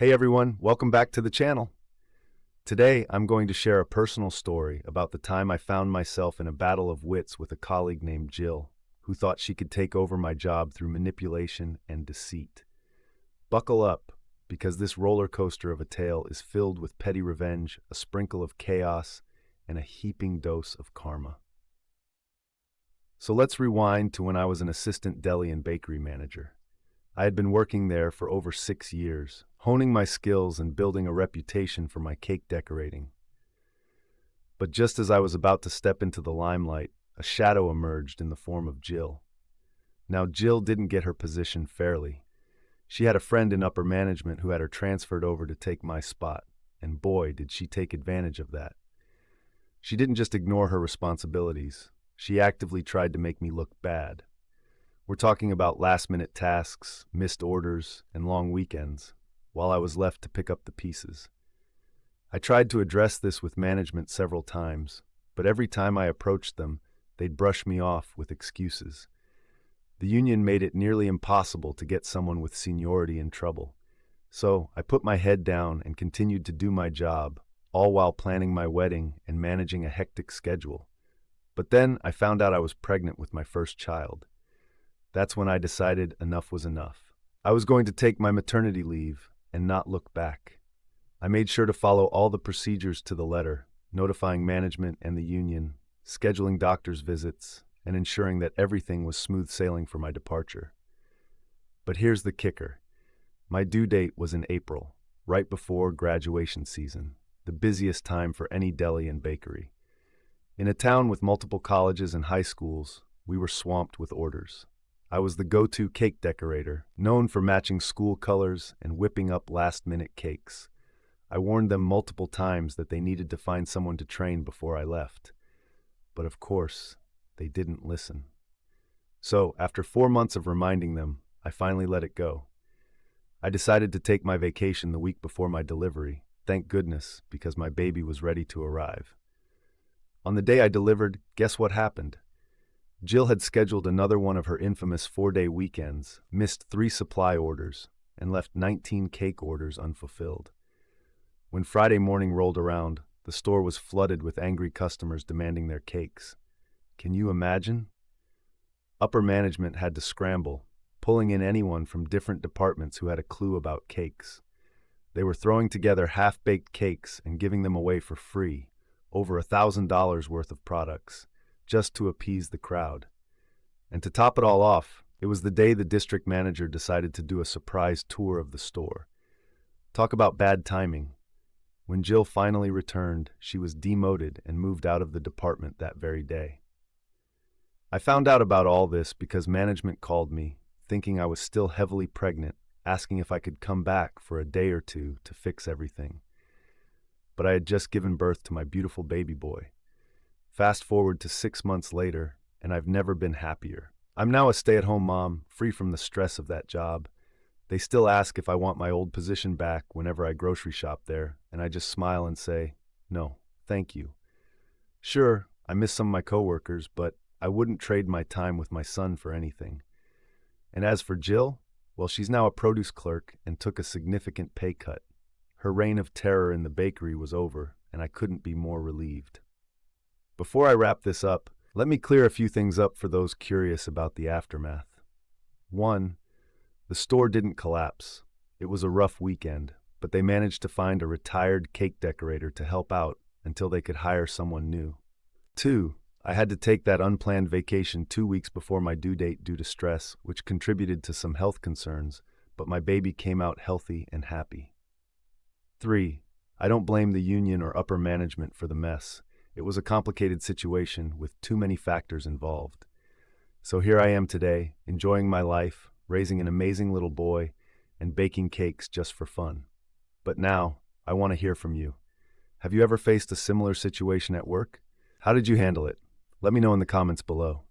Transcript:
Hey everyone, welcome back to the channel. Today, I'm going to share a personal story about the time I found myself in a battle of wits with a colleague named Jill, who thought she could take over my job through manipulation and deceit. Buckle up, because this roller coaster of a tale is filled with petty revenge, a sprinkle of chaos, and a heaping dose of karma. So let's rewind to when I was an assistant deli and bakery manager. I had been working there for over 6 years, honing my skills and building a reputation for my cake decorating. But just as I was about to step into the limelight, a shadow emerged in the form of Jill. Now, Jill didn't get her position fairly. She had a friend in upper management who had her transferred over to take my spot, and boy, did she take advantage of that. She didn't just ignore her responsibilities. She actively tried to make me look bad. We're talking about last-minute tasks, missed orders, and long weekends, while I was left to pick up the pieces. I tried to address this with management several times, but every time I approached them, they'd brush me off with excuses. The union made it nearly impossible to get someone with seniority in trouble. So I put my head down and continued to do my job, all while planning my wedding and managing a hectic schedule. But then I found out I was pregnant with my first child. That's when I decided enough was enough. I was going to take my maternity leave and not look back. I made sure to follow all the procedures to the letter, notifying management and the union, scheduling doctor's visits, and ensuring that everything was smooth sailing for my departure. But here's the kicker. My due date was in April, right before graduation season, the busiest time for any deli and bakery. In a town with multiple colleges and high schools, we were swamped with orders. I was the go-to cake decorator, known for matching school colors and whipping up last-minute cakes. I warned them multiple times that they needed to find someone to train before I left. But of course, they didn't listen. So, after 4 months of reminding them, I finally let it go. I decided to take my vacation the week before my delivery, thank goodness, because my baby was ready to arrive. On the day I delivered, guess what happened? Jill had scheduled another one of her infamous 4-day weekends, missed 3 supply orders, and left 19 cake orders unfulfilled. When Friday morning rolled around, the store was flooded with angry customers demanding their cakes. Can you imagine? Upper management had to scramble, pulling in anyone from different departments who had a clue about cakes. They were throwing together half-baked cakes and giving them away for free, over $1,000 worth of products, just to appease the crowd. And to top it all off, it was the day the district manager decided to do a surprise tour of the store. Talk about bad timing. When Jill finally returned, she was demoted and moved out of the department that very day. I found out about all this because management called me, thinking I was still heavily pregnant, asking if I could come back for a day or two to fix everything. But I had just given birth to my beautiful baby boy. Fast forward to 6 months later, and I've never been happier. I'm now a stay-at-home mom, free from the stress of that job. They still ask if I want my old position back whenever I grocery shop there, and I just smile and say, no, thank you. Sure, I miss some of my coworkers, but I wouldn't trade my time with my son for anything. And as for Jill, well, she's now a produce clerk and took a significant pay cut. Her reign of terror in the bakery was over, and I couldn't be more relieved. Before I wrap this up, let me clear a few things up for those curious about the aftermath. 1. The store didn't collapse. It was a rough weekend, but they managed to find a retired cake decorator to help out until they could hire someone new. 2. I had to take that unplanned vacation 2 weeks before my due date due to stress, which contributed to some health concerns, but my baby came out healthy and happy. 3. I don't blame the union or upper management for the mess. It was a complicated situation with too many factors involved. So here I am today, enjoying my life, raising an amazing little boy, and baking cakes just for fun. But now, I want to hear from you. Have you ever faced a similar situation at work? How did you handle it? Let me know in the comments below.